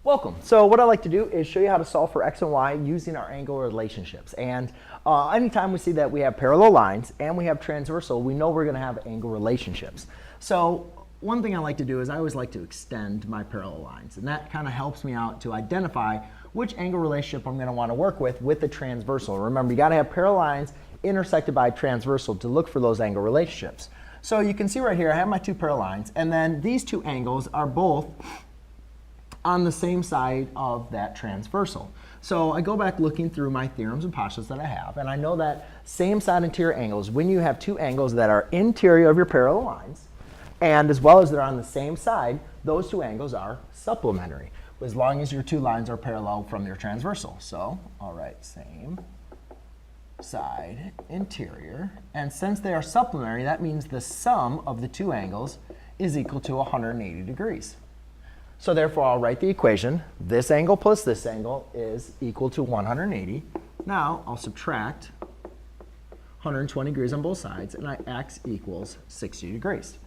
Welcome. So what I like to do is show you how to solve for x and y using our angle relationships. And anytime we see that we have parallel lines and we have transversal, we know we're going to have angle relationships. So one thing I like to do is I always like to extend my parallel lines. And that kind of helps me out to identify which angle relationship I'm going to want to work with the transversal. Remember, you got to have parallel lines intersected by transversal to look for those angle relationships. So you can see right here I have my two parallel lines, and then these two angles are both on the same side of that transversal. So I go back looking through my theorems and postulates that I have, and I know that same side interior angles, when you have two angles that are interior of your parallel lines, and as well as they're on the same side, those two angles are supplementary, as long as your two lines are parallel from your transversal. So I'll write same side interior, and since they are supplementary, that means the sum of the two angles is equal to 180 degrees. So therefore, I'll write the equation. This angle plus this angle is equal to 180. Now, I'll subtract 120 degrees on both sides, and x equals 60 degrees.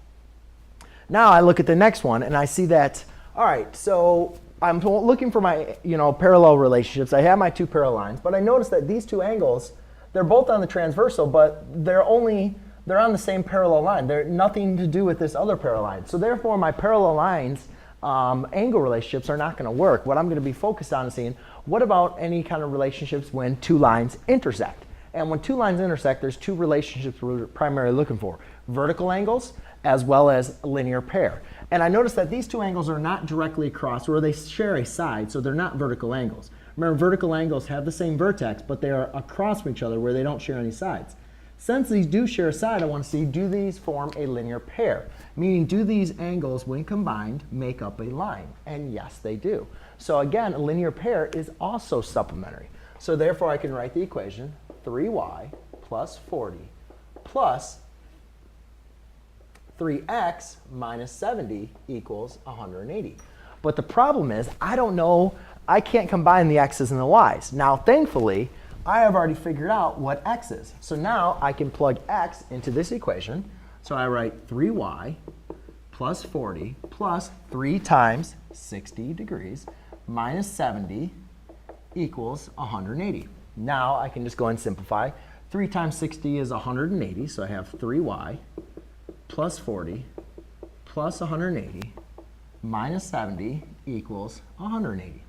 Now, I look at the next one, and I see that, all right, so I'm looking for my parallel relationships. I have my two parallel lines, but I notice that these two angles, they're both on the transversal, but they're on the same parallel line. They're nothing to do with this other parallel line. So therefore, my parallel lines angle relationships are not going to work. What I'm going to be focused on is seeing what about any kind of relationships when two lines intersect. And when two lines intersect, there's two relationships we're primarily looking for: vertical angles as well as linear pair. And I notice that these two angles are not directly across, or they share a side, so they're not vertical angles. Remember, vertical angles have the same vertex, but they are across from each other where they don't share any sides. Since these do share a side, I want to see, do these form a linear pair? Meaning, do these angles, when combined, make up a line? And yes, they do. So again, a linear pair is also supplementary. So therefore, I can write the equation 3y plus 40 plus 3x minus 70 equals 180. But the problem is, I don't know, I can't combine the x's and the y's. Now, thankfully, I have already figured out what x is. So now I can plug x into this equation. So I write 3y plus 40 plus 3 times 60 degrees minus 70 equals 180. Now I can just go and simplify. 3 times 60 is 180, so I have 3y plus 40 plus 180 minus 70 equals 180.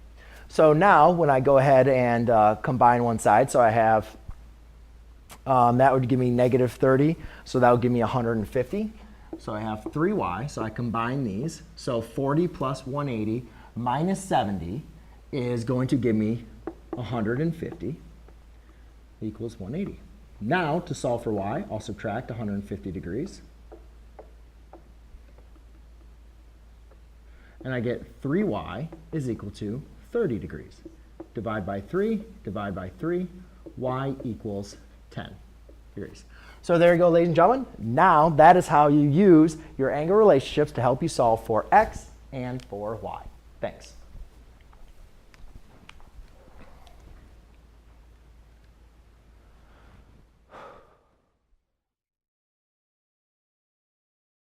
So now when I go ahead and combine one side, so I have, that would give me negative 30, so that would give me 150. So I have 3y, so I combine these. So 40 plus 180 minus 70 is going to give me 150 equals 180. Now to solve for y, I'll subtract 150 degrees. And I get 3y is equal to 30 degrees. Divide by 3, y equals 10 degrees. So there you go, ladies and gentlemen. Now that is how you use your angle relationships to help you solve for x and for y. Thanks.